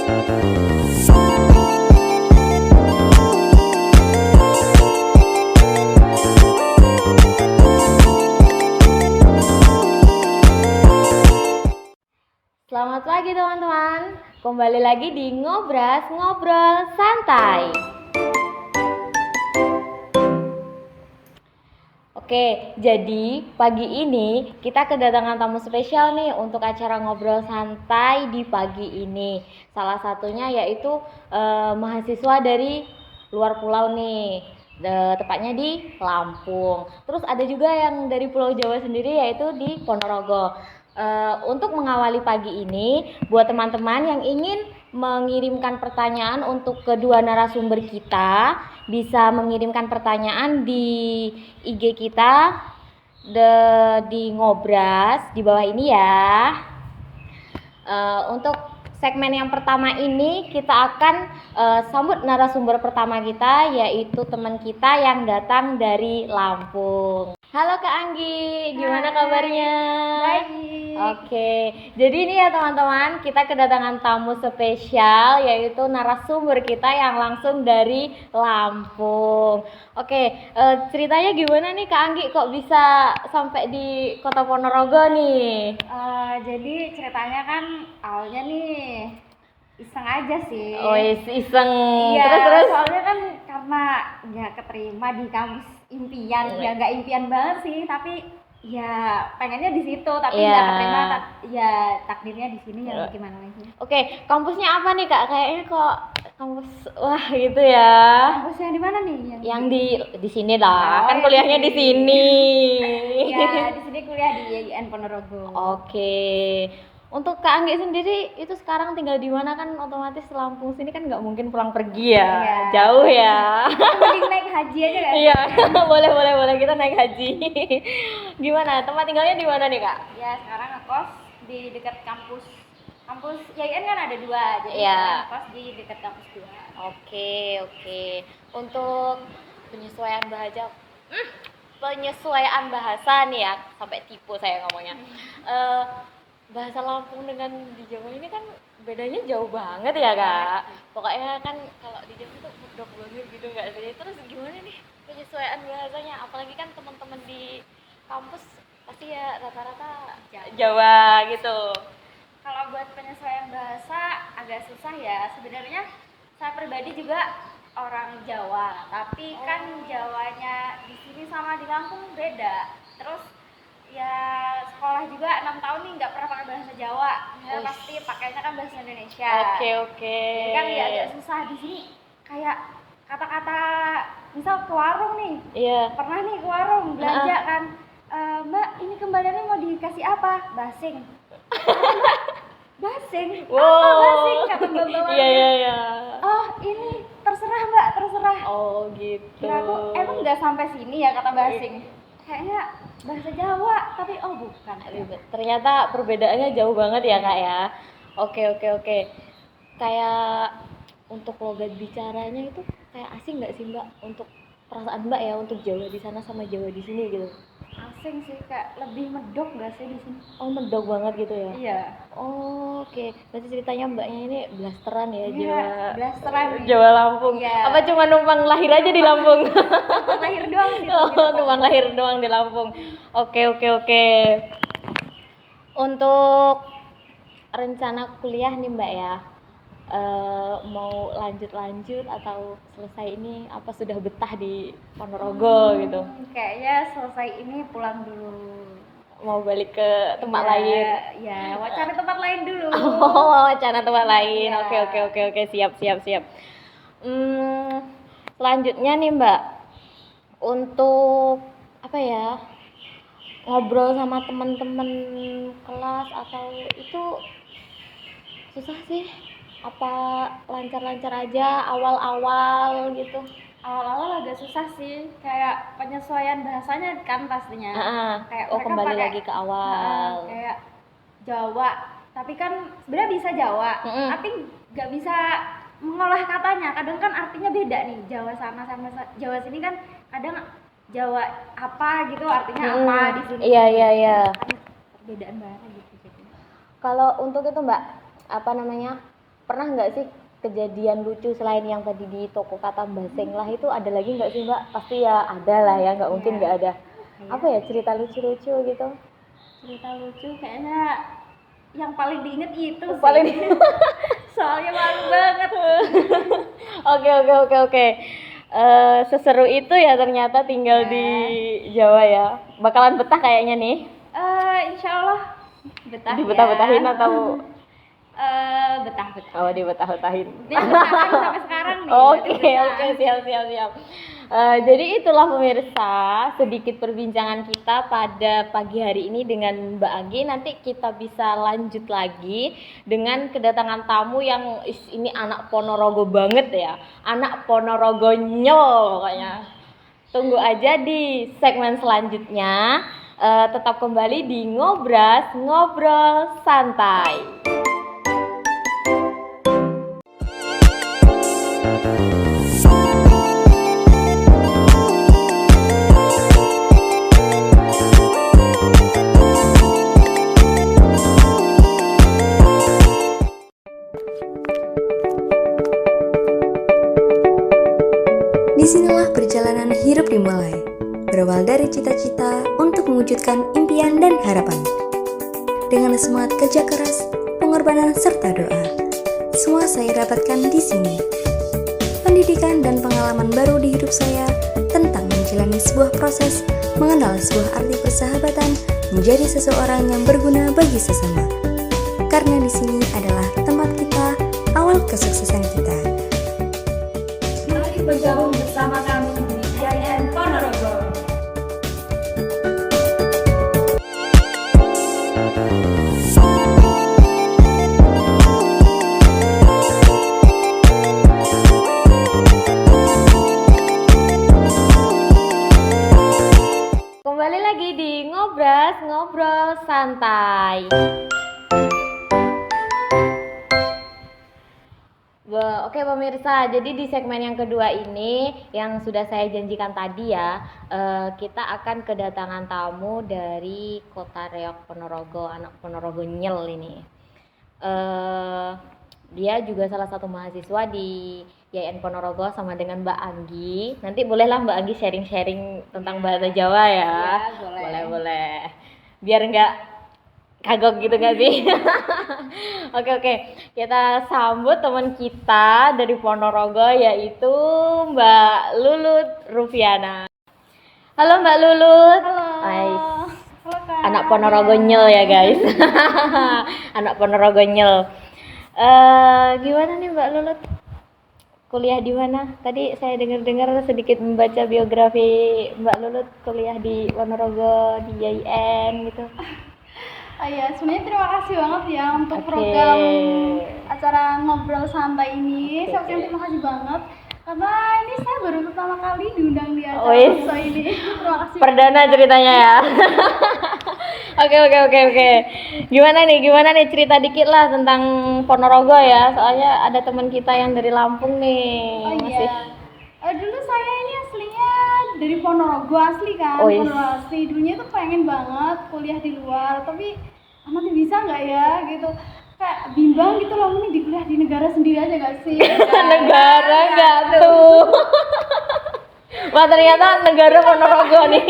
Selamat pagi teman-teman, kembali lagi di Ngobras Ngobrol Santai. Oke, jadi pagi ini kita kedatangan tamu spesial nih untuk acara ngobrol santai di pagi ini. Salah satunya yaitu mahasiswa dari luar pulau nih, tepatnya di Lampung. Terus ada juga yang dari Pulau Jawa sendiri yaitu di Ponorogo. Untuk mengawali pagi ini, buat teman-teman yang ingin mengirimkan pertanyaan untuk kedua narasumber kita, bisa mengirimkan pertanyaan di IG kita di Ngobras di bawah ini ya. Untuk segmen yang pertama ini kita akan sambut narasumber pertama kita, yaitu teman kita yang datang dari Lampung. Halo Kak Anggi, gimana kabarnya? Baik. Oke, jadi ini ya teman-teman, kita kedatangan tamu spesial yaitu narasumber kita yang langsung dari Lampung. Oke, ceritanya gimana nih Kak Anggi kok bisa sampai di Kota Ponorogo nih? Jadi ceritanya kan awalnya nih iseng aja sih. Oh, iseng. Iya, Terus. soalnya kan karena nggak keterima di kampus impian, ya nggak impian banget sih, tapi ya pengennya di situ, tapi nggak keterima, ya takdirnya di sini ya gimana lagi. Oke, kampusnya apa nih Kak? Kayaknya kok kampus wah gitu ya. Kampus yang di mana nih? Yang di sini lah. Kan ya kuliahnya di sini. Ya, di sini kuliah di IAIN Ponorogo. Oke. Untuk Kak Anggi sendiri itu sekarang tinggal di mana? Kan otomatis Lampung sini kan nggak mungkin pulang pergi ya. Iya. Jauh ya. Mending naik haji aja kan? Iya, boleh kita naik haji. Gimana? Tempat tinggalnya di mana nih, Kak? Ya, sekarang ngekos di dekat kampus IAIN kan ada 2, jadi Iya. ngekos di dekat kampus 2. Oke. Untuk penyesuaian bahasa nih ya, sampai tipu saya ngomongnya. Bahasa Lampung dengan di Jawa ini kan bedanya jauh banget ya Kak. Pokoknya kan kalau di Jawa tuh bedok banget gitu nggak sih. Terus gimana nih penyesuaian bahasanya? Apalagi kan teman-teman di kampus pasti ya rata-rata Jawa gitu. Kalau buat penyesuaian bahasa agak susah ya. Sebenarnya saya pribadi juga orang Jawa, tapi kan Jawanya di sini sama di Lampung beda. Terus ya sekolah juga 6 tahun nih nggak pernah pakai bahasa Jawa, ya pasti pakainya kan bahasa Indonesia. Oke. Jadi kan ya agak susah di sini, kayak kata-kata misal ke warung nih. Iya. Pernah nih ke warung belanja kan, Mbak ini kembaliannya mau dikasih apa? Basing. Basing? Wow. Apa basing? Kata mbak warung. Iya. Oh ini terserah Mbak, terserah. Oh gitu. Kira aku emang nggak sampai sini ya kata basing. Kayaknya bahasa Jawa, tapi bukan. Ternyata perbedaannya jauh banget ya Kak ya. Oke. Kayak untuk logat bicaranya itu kayak asing nggak sih Mbak? Untuk perasaan Mbak ya untuk Jawa di sana sama Jawa di sini gitu. Asing sih, kayak lebih medok nggak sih di sini? Oh medok banget gitu ya? Iya. Oke. Berarti ceritanya Mbaknya ini blasteran ya, Iya, blasteran. Jawa Lampung. Iya. Apa cuma numpang lahir aja di Lampung? Lahir doang sih. Numpang lahir doang di Lampung. Oke. Untuk rencana kuliah nih Mbak ya, mau lanjut atau selesai ini apa sudah betah di Ponorogo gitu? Kayaknya selesai ini pulang dulu. Mau balik ke tempat lain? Ya, wacana tempat lain dulu. Wacana tempat lain. Ya. Oke, siap. Selanjutnya nih Mbak, untuk apa ya, ngobrol sama teman-teman kelas atau itu susah sih? Apa lancar-lancar aja awal-awal gitu? Awal-awal agak susah sih, kayak penyesuaian bahasanya kan pastinya. Kayak mereka kembali pakai, lagi ke awal. Kayak Jawa, tapi kan sebenarnya bisa Jawa, tapi nggak bisa mengolah katanya. Kadang kan artinya beda nih, Jawa sana sama Jawa sini kan kadang Jawa apa gitu artinya apa di sini. Iya. Perbedaan bahasa gitu. Kalau untuk itu Mbak, apa namanya? pernah nggak sih kejadian lucu selain yang tadi di toko kata Baseng lah, itu ada lagi nggak sih Mbak? Pasti ya ada lah ya, nggak mungkin nggak ada. Apa ya, cerita lucu-lucu gitu? Cerita lucu kayaknya yang paling diinget itu sih. Paling Soalnya malu banget. Oke. Seseru itu ya ternyata tinggal di Jawa ya. Bakalan betah kayaknya nih. Insya Allah betah. Dibetah-betahin ya. atau Betah. oh dibetah-betahin? Dibetahkan sampai sekarang nih. Oke, siap. Jadi itulah pemirsa sedikit perbincangan kita pada pagi hari ini dengan Mbak Anggi. Nanti kita bisa lanjut lagi dengan kedatangan tamu yang ini anak Ponorogo banget ya, anak Ponorogo nyol pokoknya. Tunggu aja di segmen selanjutnya. Tetap kembali di Ngobras, Ngobrol Santai. Disinilah perjalanan hidup dimulai, berawal dari cita-cita untuk mewujudkan impian dan harapan. Dengan semangat kerja keras, pengorbanan serta doa, semua saya dapatkan di sini. Pendidikan dan pengalaman baru di hidup saya tentang menjalani sebuah proses, mengenal sebuah arti persahabatan, menjadi seseorang yang berguna bagi sesama. Karena di sini adalah tempat kita, awal kesuksesan kita. Bergabung bersama kami di GIN Ponorogo. Kembali lagi di Ngobras, Ngobrol Santai. Oke pemirsa, jadi di segmen yang kedua ini yang sudah saya janjikan tadi ya, kita akan kedatangan tamu dari Kota Reog Ponorogo, anak Ponorogo nyel ini. Dia juga salah satu mahasiswa di YN Ponorogo sama dengan Mbak Anggi. Nanti bolehlah Mbak Anggi sharing-sharing tentang bahasa Jawa ya. Ya, Boleh. Biar nggak kagok gitu gak sih? Oke. Kita sambut teman kita dari Ponorogo yaitu Mbak Lulut Rufiana. Halo Mbak Lulut. Halo. Halo Kak. Anak Ponorogo nyel ya guys. Anak Ponorogo nyel. Gimana nih Mbak Lulut? Kuliah di mana? Tadi saya dengar sedikit membaca biografi Mbak Lulut, kuliah di Ponorogo di YIN gitu. Ya, sebenarnya terima kasih banget ya untuk program acara ngobrol santai ini. Saya terima kasih banget karena ini saya baru pertama kali diundang di acara ini. Terima kasih. Perdana ceritanya ya. Oke. Gimana nih cerita dikit lah tentang Ponorogo ya. Soalnya ada teman kita yang dari Lampung nih. Dulu saya ini aslinya dari Ponorogo asli kan. Ponorogo asli. Dulunya tuh pengen banget kuliah di luar, tapi nanti bisa nggak ya gitu. Kayak bimbang gitu loh, ini di kuliah di negara sendiri aja gak sih? Negara nggak tuh. Wah ternyata negara Ponorogo nih.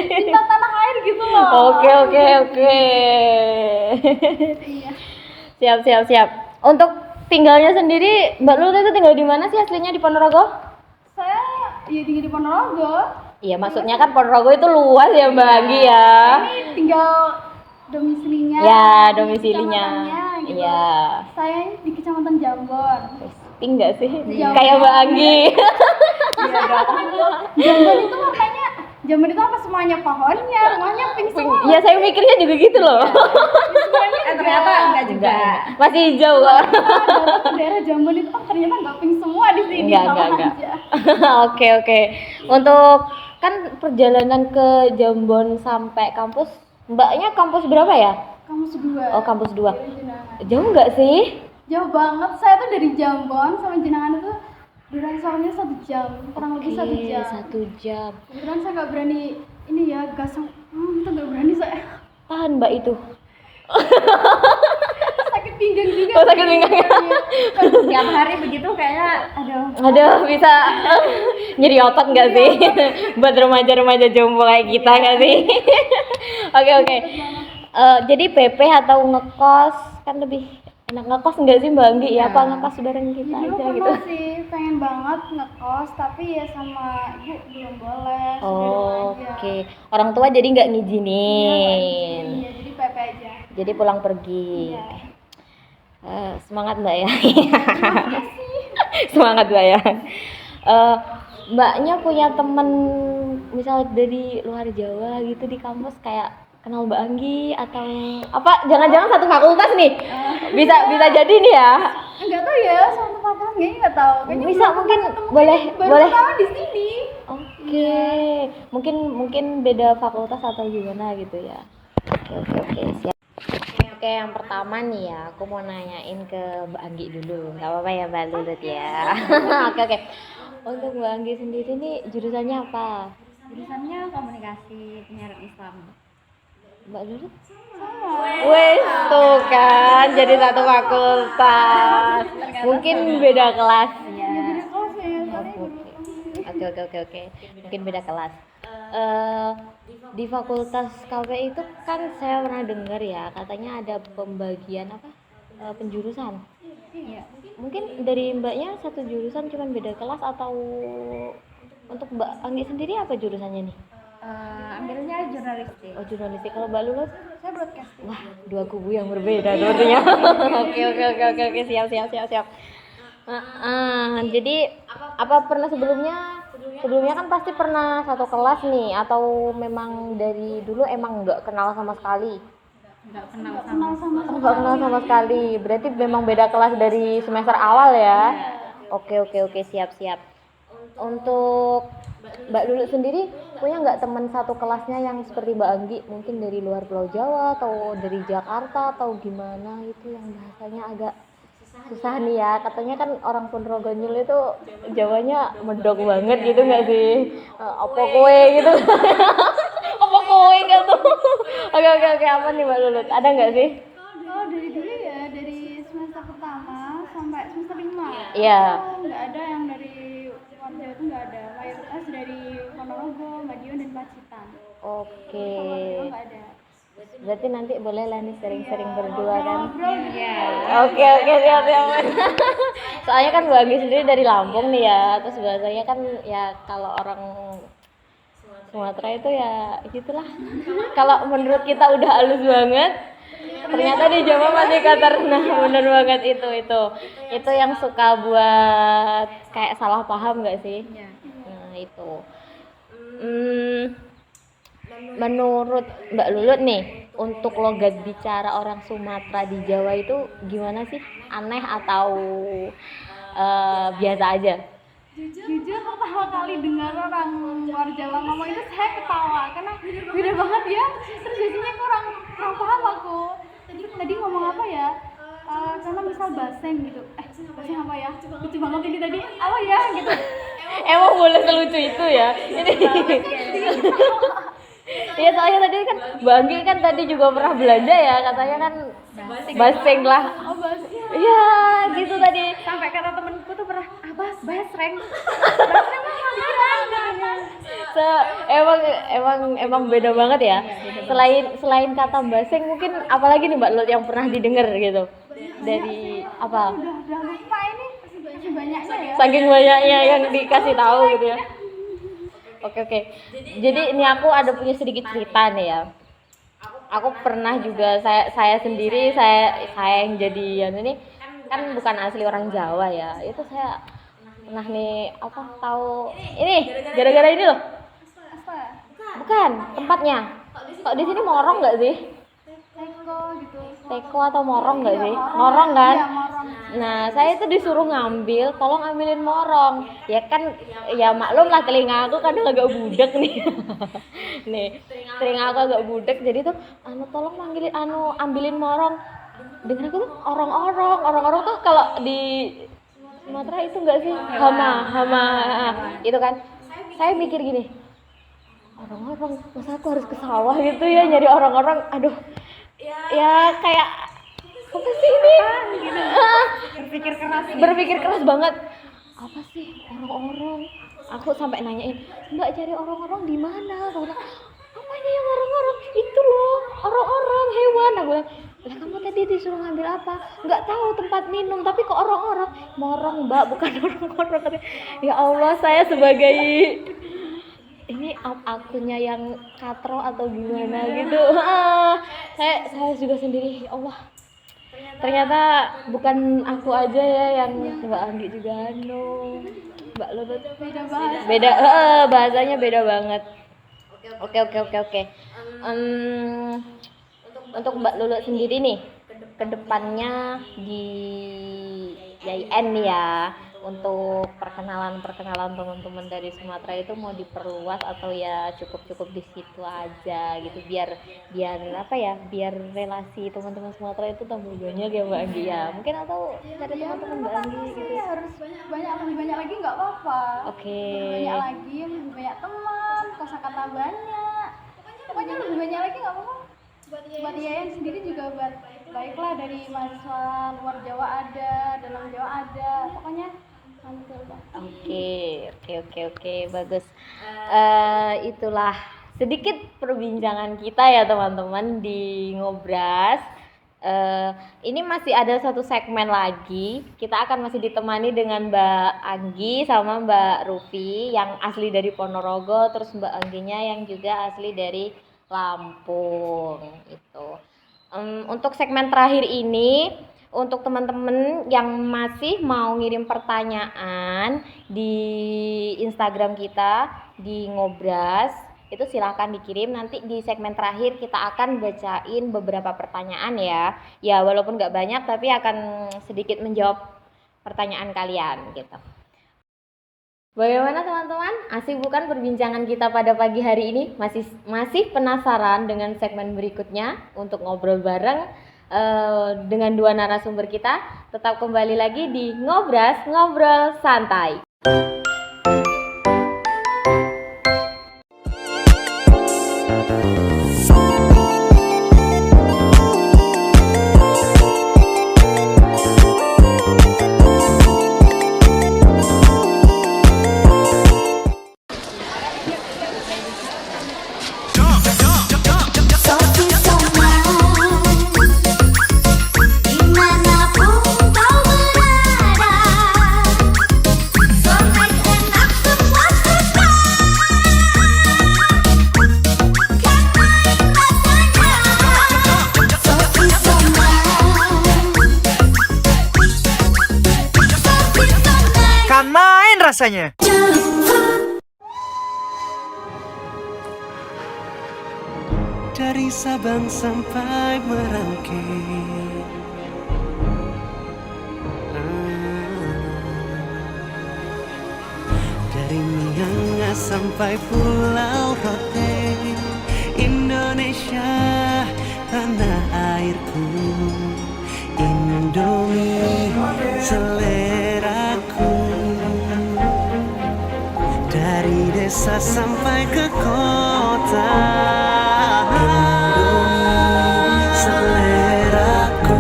Cinta tanah air gitu loh. Oke. Iya. Siap. Untuk tinggalnya sendiri, Mbak Lulut itu tinggal di mana sih aslinya di Ponorogo? Saya ya tinggal di Ponorogo. Iya, maksudnya kan Ponorogo itu luas ya Mbak Anggi ya. Ini tinggal domisilinya. Ya, domisilinya. Gitu. Iya. Saya ini di Kecamatan Jambon. Enggak sih? Jambon. Kayak Mbak Anggi. Iya dong. Jambon itu warnanya, Jambon itu apa semuanya pohonnya, rumahnya pink semua. Iya, saya mikirnya juga gitu loh. Sebenarnya ternyata enggak juga. Masih hijau kok. Daerah Jambon itu ternyata enggak pink semua di sini. Enggak. Aja. Oke. Untuk kan perjalanan ke Jambon sampai kampus, Mbaknya kampus berapa ya? Kampus 2. Oh, kampus 2. Dari Jenangan. Jauh nggak sih? Jauh banget. Saya tuh dari Jambon sama Jenangan itu durasinya 1 jam, kurang lebih 1 jam. 1 jam. Kebetulan saya nggak berani ini ya itu nggak berani saya. Tahan Mbak itu. Sakit pinggang juga. Oh, sakit pinggang. Tiap hari begitu kayaknya Aduh, bisa nyeri otot nggak sih? Buat remaja-remaja jomblo kayak kita nggak sih? Oke. Jadi PP atau ngekos kan lebih enak ngekos nggak sih Mbak Anggi? Ya apa ngekos bareng kita dulu aja pernah gitu? sih pengen banget ngekos tapi ya sama ibu belum boleh, suruh di rumah aja. Oke. Orang tua jadi nggak ngizinin. Iya, jadi PP aja. Jadi pulang pergi. Iya. Semangat Mbak ya. Semangat Mbak ya. Mbaknya punya temen misal dari luar Jawa gitu di kampus kayak kenal Mbak Anggi atau apa? Jangan-jangan satu fakultas nih? Bisa jadi nih ya. Enggak tahu ya, satu fakultas kayaknya enggak tahu. Kayaknya Bisa mungkin boleh baru tahu di sini. Oke. Mungkin beda fakultas atau gimana gitu ya. Oke, siap. Oke, yang pertama nih ya, aku mau nanyain ke Mbak Anggi dulu. Nggak apa-apa ya Mbak Lulut ya. Oke. Untuk Mbak Anggi sendiri nih jurusannya apa? Jurusannya komunikasi penyiaran Islam. Mbak Lulut? Wes tuh kan, jadi satu fakultas. Mungkin beda kelas. Iya, beda kelas ya. Oke. Mungkin beda kelas. Di fakultas KP itu kan saya pernah dengar ya, katanya ada pembagian apa? Penjurusan. Iya. Mungkin dari Mbaknya satu jurusan cuman beda kelas atau untuk Mbak Anggi sendiri apa jurusannya nih? Ambilnya jurnalistik. Oh, jurnalistik. Kalau Mbak Lulut? Saya broadcasting. Wah, dua kubu yang berbeda sepertinya. Oke, siap. Jadi apa pernah sebelumnya kan pasti pernah satu kelas nih atau memang dari dulu emang nggak kenal sama sekali? Enggak kenal sama Nggak kenal sama sekali. Berarti memang beda kelas dari semester awal ya? Oke, siap. Untuk Mbak Lulu sendiri punya nggak teman satu kelasnya yang seperti Mbak Anggi, mungkin dari luar Pulau Jawa atau dari Jakarta atau gimana itu yang bahasanya agak susah nih ya, katanya kan orang Ponorogo itu Jawanya medok banget gitu nggak sih? Apa kowe gitu? Apa kowe nggak tuh? Oke, apa nih Mbak Lulut? Ada nggak sih? Oh, dari dulu ya, dari semester pertama sampai semester 5. Iya. Nggak ada yang dari luar Jawa itu nggak ada. Mayoritas dari Ponorogo, Madiun dan Pacitan. Oke. Kalau nggak ada. Berarti nanti boleh lah nih sering-sering berdua kan? Ngobrol gitu. Oke, siap. Soalnya kan Mbak Anggi sendiri dari Lampung nih ya, terus biasanya kan ya kalau orang Sumatera itu ya gitulah. Kalau menurut kita udah halus banget, ternyata di Jawa masih kotor. Nah, bener banget itu yang suka buat kayak salah paham nggak sih? Nah itu. Menurut Mbak Lulut nih, untuk logat bicara orang Sumatera di Jawa itu gimana sih? Aneh atau biasa aja? Jujur pertama kali dengar orang luar Jawa ngomong itu saya ketawa karena beda banget ya. Terus biasanya kurang paham aku. Tadi ngomong apa ya? Karena misal baseng gitu. Baseng apa ya? Lucu banget ini tadi. Apa ya gitu. Emang boleh selucu itu ya? Ini. Iya, soalnya tadi kan Mbak Anggi kan tadi juga pernah belanja ya, katanya kan baseng lah. Oh, baseng. Iya, gitu tadi. Sampai kata temenku tuh pernah basreng. Emang beda banget ya. Selain kata baseng, mungkin apalagi nih Mbak Lut yang pernah didengar gitu dari apa? Udah lupa ini masih banyaknya ya. Saking banyaknya yang dikasih tahu gitu ya. Oke. Jadi ini aku ada punya sedikit cerita nih ya. Aku pernah juga saya sendiri saya yang jadi ini kan bukan asli orang Jawa ya. Itu saya pernah nih tahu ini gara-gara ini loh. Bukan tempatnya. Kok di sini morong nggak sih? Teko atau morong nggak sih? Morong kan? Iya, morong. Nah, saya itu disuruh tolong ambilin morong. Ya kan, ya maklum lah telinga aku kadang agak budek nih. Nih, telinga aku agak budek, jadi tuh tolong ambilin morong. Dengar aku tuh orang-orang tuh kalau di Sumatera itu enggak sih? Hama. Itu kan. Saya mikir gini. Orang-orang, masa aku harus ke sawah gitu ya nyari orang-orang. Aduh. Ya kayak apa sih ini? Berpikir keras banget. Apa sih orang-orang? Aku sampai nanyain, Mbak cari orang-orang di mana? Aku bilang, apa ini yang orang-orang? Itu loh, orang-orang hewan. Aku bilang, lah kamu tadi disuruh ngambil apa? Nggak tahu, tempat minum, tapi kok orang-orang? Morong Mbak, bukan orang-orang. Katanya, ya Allah, saya sebagai ini akunya yang katro atau gimana gitu. Saya juga sendiri, ya Allah, ternyata bukan aku aja ya yang Mbak Anggi juga Mbak Lobet beda bahasanya beda banget. Oke. Untuk Mbak Lulu sendiri nih kedepannya di YIN ya, untuk perkenalan teman-teman dari Sumatera itu mau diperluas atau ya cukup di situ aja gitu, biar apa ya, biar relasi teman-teman Sumatera itu tambah banyak ya Mbak Anggi ya, mungkin, atau dari teman-teman Mbak Anggi gitu. Harus lebih banyak lagi nggak apa-apa. Oke. Banyak lagi, lebih banyak teman, kosakata banyak, pokoknya lebih banyak lagi nggak apa-apa. Buat YIN sendiri juga baiklah, dari mahasiswa luar Jawa ada, dalam Jawa ada, pokoknya mantul lah. Oke, bagus. Itulah sedikit perbincangan kita ya teman-teman di Ngobras. Ini masih ada satu segmen lagi. Kita akan masih ditemani dengan Mbak Anggi sama Mbak Rufi yang asli dari Ponorogo, terus Mbak Angginya yang juga asli dari Lampung itu. Untuk segmen terakhir ini, untuk teman-teman yang masih mau ngirim pertanyaan di Instagram kita di Ngobras, itu silahkan dikirim. Nanti di segmen terakhir kita akan bacain beberapa pertanyaan ya. Ya walaupun nggak banyak tapi akan sedikit menjawab pertanyaan kalian gitu. Bagaimana teman-teman? Asik bukan perbincangan kita pada pagi hari ini? Masih penasaran dengan segmen berikutnya untuk ngobrol bareng dengan dua narasumber kita? Tetap kembali lagi di Ngobras, Ngobrol Santai. Kan main rasanya. Dari Sabang sampai Merauke, dari Miangas sampai Pulau Rote, Indonesia tanah airku, Indomie seleraku. Dari desa sampai ke kota, Indomie seleraku.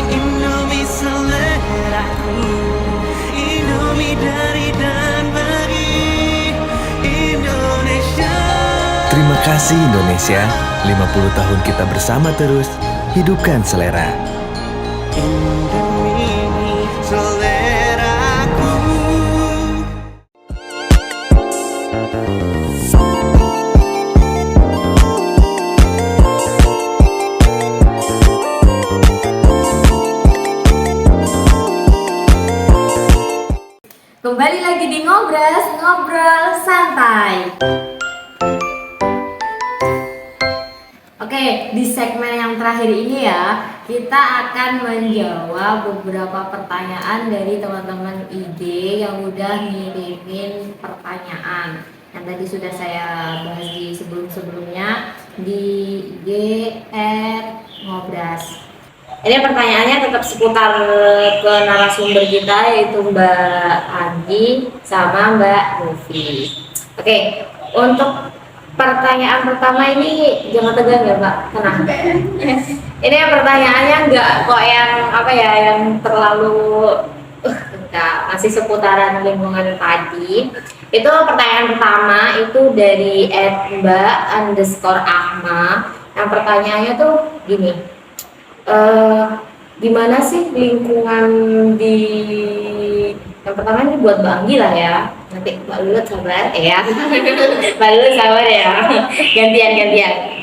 Indomie seleraku. Indomie dari dan bagi Indonesia. Terima kasih Indonesia, 50 tahun kita bersama terus. Hidupkan selera. Indomie seleraku. Kembali lagi di Ngobras, Ngobrol Santai. Oke, di segmen yang terakhir ini ya, kita akan menjawab beberapa pertanyaan dari teman-teman IG yang udah ngirimin pertanyaan. Yang tadi sudah saya bahas di sebelum-sebelumnya di IG @ngobras. Ini pertanyaannya tetap seputar ke narasumber kita, yaitu Mbak Anggi sama Mbak Rufi. Oke, untuk pertanyaan pertama ini jangan tegang ya Mbak, tenang. Ini pertanyaannya nggak kok yang apa ya, yang terlalu enggak, masih seputaran lingkungan tadi. Itu pertanyaan pertama itu dari @mbak_ahma. Yang pertanyaannya tuh gini, gimana sih lingkungan di, yang pertama ini buat Mbak Anggi lah ya, nanti Mbak Lulut sabar ya. Mbak Lulut sabar ya, gantian.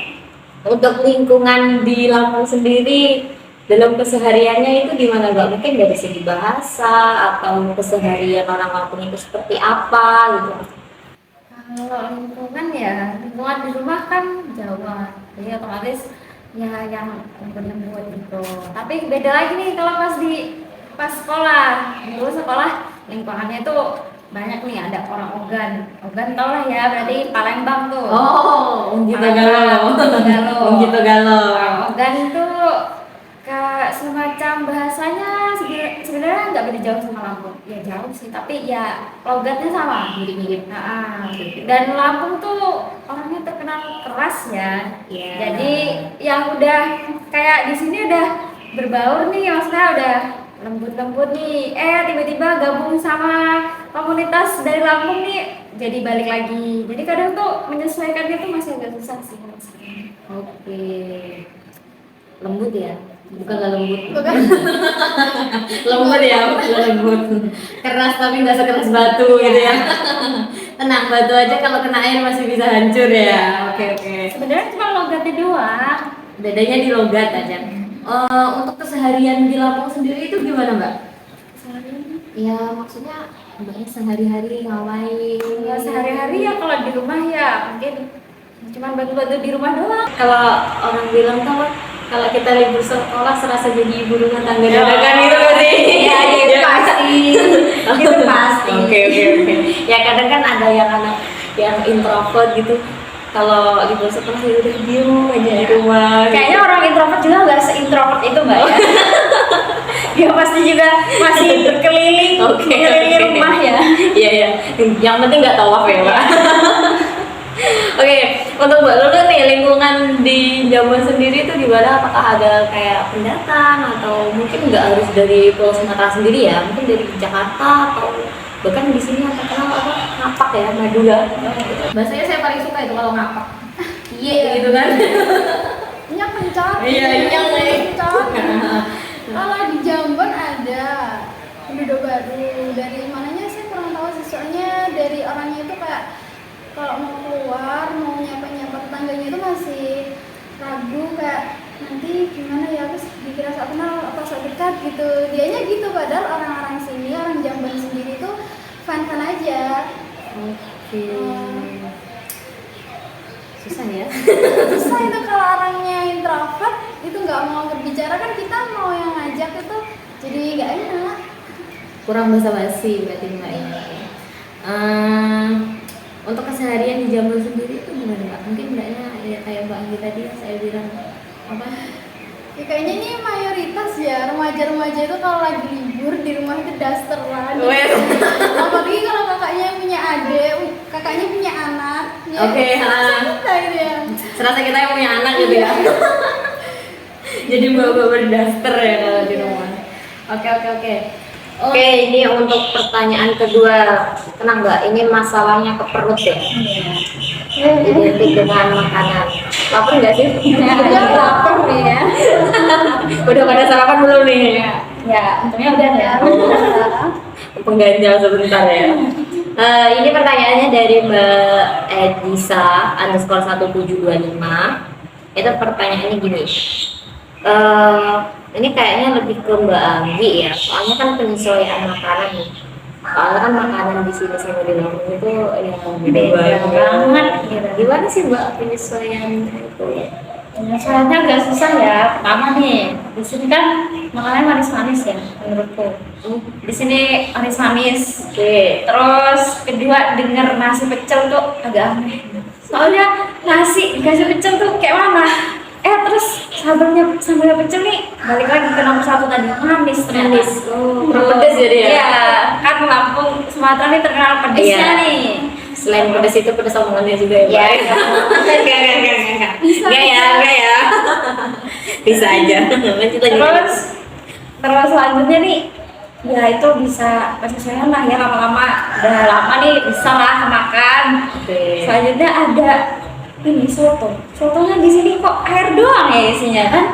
Untuk lingkungan di Lampung sendiri dalam kesehariannya itu gimana Mbak? Mungkin dari segi bahasa atau keseharian orang Lampung itu seperti apa gitu? Kalau lingkungan ya, lingkungan di rumah kan Jawa, jadi otomatis ya yang lembut-lembut gitu. Tapi beda lagi nih kalau pas sekolah. Dulu sekolah lingkungannya itu banyak nih, ada orang Ogan tau lah ya, berarti Palembang tuh. Oh, gitu Galau. gitu galau. Orang Ogan itu kayak semacam bahasanya sebenarnya nggak beda jauh sama Lampung. Ya jauh sih, tapi ya logatnya sama, mirip-mirip. Dan Lampung tuh orangnya terkenal keras ya. Iya. Jadi yang udah kayak di sini udah berbaur nih, maksudnya udah lembut-lembut nih. Tiba-tiba gabung sama komunitas dari Lampung nih, jadi balik lagi. Jadi kadang tuh menyesuaikannya tuh masih agak susah sih. Oke. Lembut ya? Bukan nggak lembut. Bukan. Lembut ya, bukan lembut. Keras tapi nggak sekeras batu gitu ya. Tenang, batu aja kalau kena air masih bisa hancur ya. Oke. Sebenarnya cuma logatnya doang. Bedanya di logat aja. Untuk keseharian di Lampung sendiri itu gimana Mbak? Ya maksudnya Mbaknya sehari-hari ngapain? Ya, sehari-hari ya kalau di rumah ya mungkin cuma bantu-bantu di rumah doang. Kalau orang bilang tuh kalau kita libur sekolah serasa jadi ibu rumah tangga dadakan gitu kan sih? Iya, itu pasti. Itu pasti. Oke. Ya kadang kan ada yang anak yang introvert gitu. Kalau libur sekolah ya udah diem aja di rumah. Kayaknya orang introvert juga nggak se-introvert itu Mbak ya. Dia pasti juga masih berkeliling mengelilingi rumah ya. Iya. Yang penting nggak tawaf ya Mbak. Oke, untuk Mbak Lulu nih, lingkungan di Jamban sendiri itu gimana? Apakah ada kayak pendatang atau mungkin nggak harus dari Pulau Sumatera sendiri ya? Mungkin dari Jakarta atau bahkan di sini yang terkenal apa? Ngapak ya, Madura. Bahasanya saya paling suka itu kalau ngapak. Iya gitu kan? Ini pencot. Iya, pencot. Kalau di Jamban ada penduduk baru, dari mananya saya kurang tahu sih, soalnya dari orangnya itu kayak kalau mau keluar, mau nyapa tetangganya itu masih ragu, kayak nanti gimana ya, terus dikira sok kenal apa sok dekat gitu. Dianya gitu, padahal orang-orang sini, orang Jamban sendiri itu fan-fan aja. Oke. Susah ya? Susah itu kalau orangnya introvert itu nggak mau berbicara, kan kita mau yang ngajak itu jadi nggak enak. Kurang basa-basi berarti Mbak ini. Untuk keseharian di Jamban sendiri itu gimana Mbak? Mungkin Mbaknya ya kayak Mbak Anggi tadi yang saya bilang apa? Ya, kayaknya ini mayoritas ya remaja-remaja itu kalau lagi libur di rumah itu dasteran. Apalagi kalau kakaknya punya adik, kakaknya punya anak. Ya, Oke, kita gitu ya. serasa kita yang punya anak gitu ya. Jadi bawa berdaster ya kalau di rumah. Oke. Oke, ini untuk pertanyaan kedua. Tenang Mbak, ini masalahnya ke perut ya. Identik dengan makanan. Lapar nggak sih? Ya, lapar nih ya. Udah pada sarapan belum nih? Ya, untungnya udah ya. Pengganjal sebentar ya. Ini pertanyaannya dari Mbak Edisa _1725. Itu pertanyaannya gini. Ini kayaknya lebih ke Mbak Anggi ya. Soalnya kan penyesuaian makanan nih. Soalnya kan makanan di sini sama di Lampung itu ya beda banget. Gimana sih Mbak penyesuaian itu? Soalnya agak susah ya. Pertama nih, di sini kan makanannya manis-manis ya menurutku. Di sini manis-manis. Oke. Terus kedua, denger nasi pecel tuh agak aneh. Soalnya nasi dikasih pecel tuh kayak mana? Terus sambalnya pecel nih balik lagi ke nomor 1 tadi, manis ternyata. Kurang pedes jadi ya? Iya, kan Lampung Sumatera nih terkenal pedesnya Iya. nih. Selain pedes itu pedes omongannya juga ya? Iya. Enggak ya. Bisa aja. Lanjut lagi. Terus selanjutnya nih, ya itu bisa penyesuaian lah ya, lama-lama udah lama nih bisa lah makan. Oke. Selanjutnya ada ini sotonya di sini kok air doang ya isinya kan,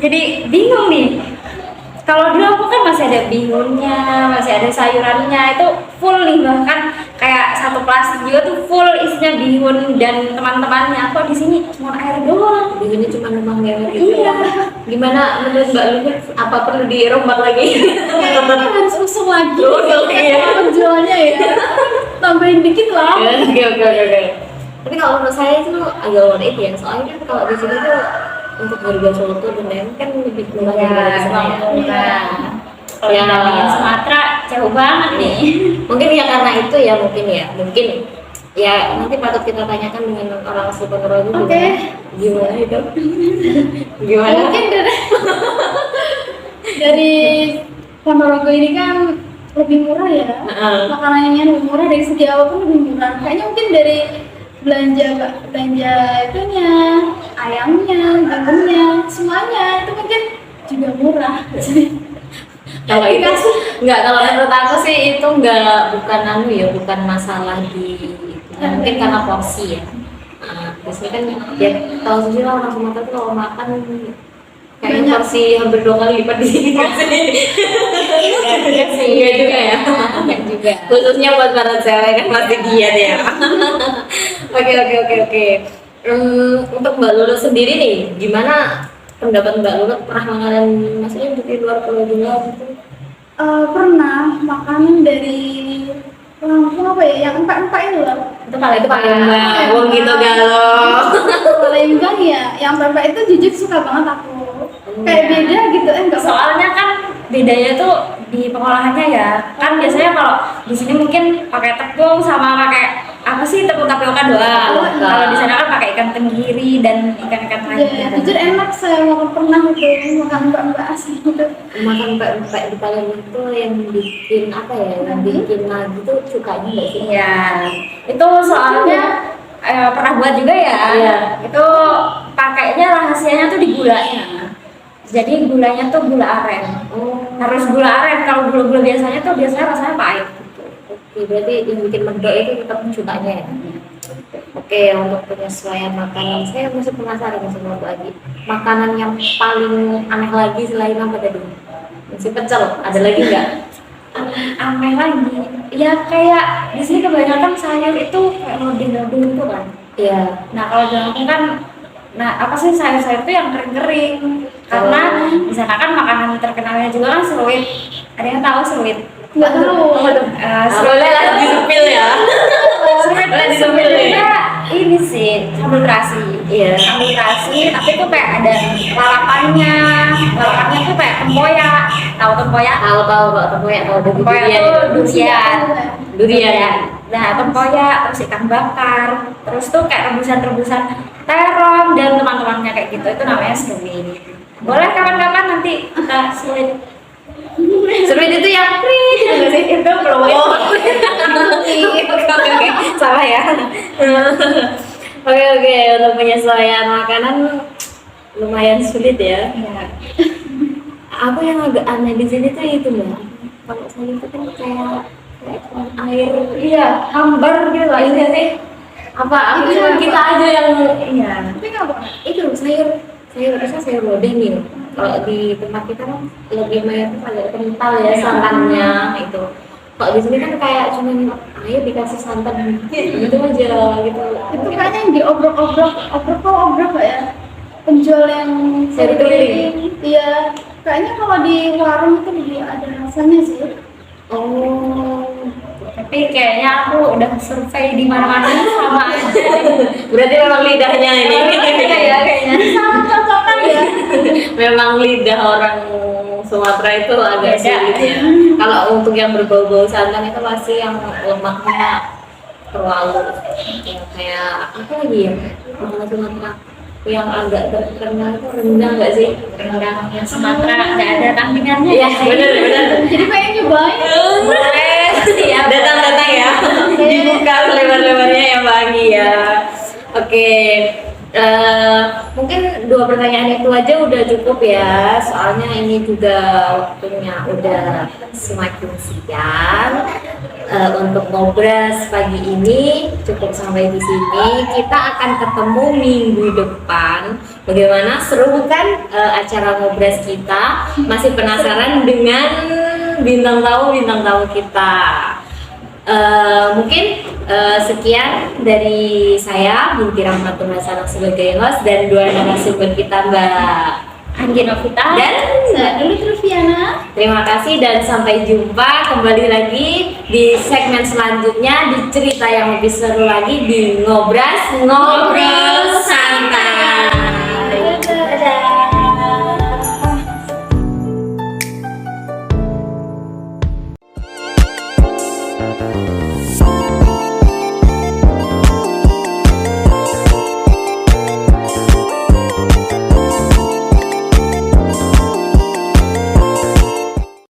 jadi bingung nih. Kalau di Lampung kan masih ada bihunnya, masih ada sayurannya, itu full nih, bahkan kayak satu plastik juga tuh full isinya bihun dan teman-temannya. Kok di sini cuma air doang? Bihunnya cuma numpang gitu. Iya. Gimana menurut Mbak Luna? Apa perlu dirombak lagi? Kayaknya harus usung lagi. Usung, iya. Penjualnya ya. Tambahin dikit lah. Oke. Tapi kalau menurut saya itu agak worth it ya. Soalnya kan kalau di sini tuh untuk harga soto dan lain kan lebih murah daripada di sana ya. Murah. Kalau Ya. dibandingin Sumatera jauh banget nih. Mungkin ya karena itu ya mungkin ya nanti patut kita tanyakan dengan orang asli Ponorogo Oke. gimana itu gimana Mungkin dari Ponorogo ini kan lebih murah ya. Makanannya lebih murah, dari segi apapun lebih murah. Kayaknya mungkin dari belanja itunya, ayamnya, bumbunya, semuanya itu mungkin juga murah. kalau itu kalau menurut aku sih itu bukan masalah di mungkin karena porsi ya. Biasanya kan ya tahu sendiri lah orang Sumatera tuh kalau makan kayak Banyak. porsi hampir 2 kali lipat di sini. Iya juga ya. juga. Khususnya buat para cewek kan pasti diet ya. Oke. Untuk Mbak Lulu sendiri nih, gimana pendapat Mbak Lulu pernah makan maksudnya di luar Pulau Jawa gitu? Pernah makanan dari Lampung apa ya, yang empak-empak itu loh. Itu Palembang, wong gitu galau. Palembang ya, yang empak-empak itu jujur suka banget aku. Kayak beda gitu, enggak Soalnya kan bedanya tuh di pengolahannya ya. Kan biasanya kalau di sini mungkin pakai tepung sama pakai apa sih, tepung tapioka doang. Kalau di sana kan pakai ikan tenggiri dan ikan-ikan Ya, lainnya. jujur enak, saya makan pernah itu makan empak-empak asli gitu. Makan empek di Palembang itu yang bikin apa ya? Yang bikin lagi tuh cukanya nggak sih? Iya, itu soalnya pernah buat juga ya. Iya. Itu pakainya rahasianya tuh di gulanya. Jadi gulanya tuh gula aren. Harus gula aren. Kalau gula-gula biasanya tuh rasanya pahit. Oke, berarti yang bikin medok itu tetap cukanya ya? Oke, untuk penyesuaian makanan, saya masih penasaran sama Mbak Agi. Makanan yang paling aneh lagi selain apa tadi? Masih pecel, ada lagi nggak? Aneh lagi. Ya kayak di sini kebanyakan sayur itu kayak lodeh-lodeh itu kan. Iya. Nah kalau di Lampung kan, apa sih sayur-sayur itu yang kering-kering. Karena di sana kan makanan terkenalnya juga kan seruit. Ada yang tahu seruit? Nggak tahu. Boleh lah disepil ya. Seruit Boleh itu disepil sebenarnya ya. ini sih sambal terasi. Iya. Sambal terasi, tapi itu kayak ada lalapannya. Lalapannya tuh kayak tempoyak. Tahu tempoyak? Tahu Pak tempoyak, tahu Tempoyak durian. itu durian. Durian. Nah, tempoyak, terus ikan bakar, terus tuh kayak rebusan-rebusan terong dan teman-temannya kayak gitu. Itu namanya seruit. Boleh kapan-kapan nanti kita seruit. Seruit itu yang free gitu nggak sih? Itu peluit. Oke, salah ya. Oke, untuk penyesuaian makanan lumayan sulit ya. Iya. Apa yang agak aneh di sini tuh itu Mbak. Kalau saya itu kan kayak cuman air. Iya, hambar gitu lah ini sih. Apa Itu cuma apa? kita aja yang Iya. Tapi nggak apa? itu sayur lodeh nih. Kalau di tempat kita kan lebih banyak tuh agak kental ya santannya itu. Kalau di sini kan kayak cuman air dikasih santan gitu aja gitu. Itu kayaknya yang obrok nggak ya? Penjual yang Sayur keliling. Iya, kayaknya kalau di warung itu lebih ada rasanya sih. Oh, Tapi kayaknya aku udah survei di mana-mana sama aja. berarti memang lidahnya ini. Iya kayaknya. Sangat cocokan ya. Memang lidah orang Sumatera itu agak Beda. sulit ya. Kalau untuk yang berbau-bau santan itu pasti yang lemaknya terlalu ya, kayak apa lagi ya? Makanan Sumatera yang agak terkenal itu rendang nggak sih? Rendang yang Sumatera nggak ada tandingannya. Iya, benar. Jadi pengen nyobain. Boleh. Siap. Datang ya. Dibuka selebar-lebarnya ya Mbak Anggi ya. Oke. Mungkin 2 pertanyaan itu aja udah cukup ya, soalnya ini juga waktunya udah semakin siang. Untuk ngobras pagi ini cukup sampai di sini. Kita akan ketemu minggu depan. Bagaimana seru kan acara ngobras kita? Masih penasaran dengan bintang tamu kita? Mungkin sekian dari saya Binti Rahmatul Hasanah sebagai host dan 2 narasumber kita Mbak Anggi Novita dan Saya dulu Trufiana. terima kasih dan sampai jumpa kembali lagi di segmen selanjutnya di cerita yang lebih seru lagi di Ngobras Ngobrol Santai. Dadah.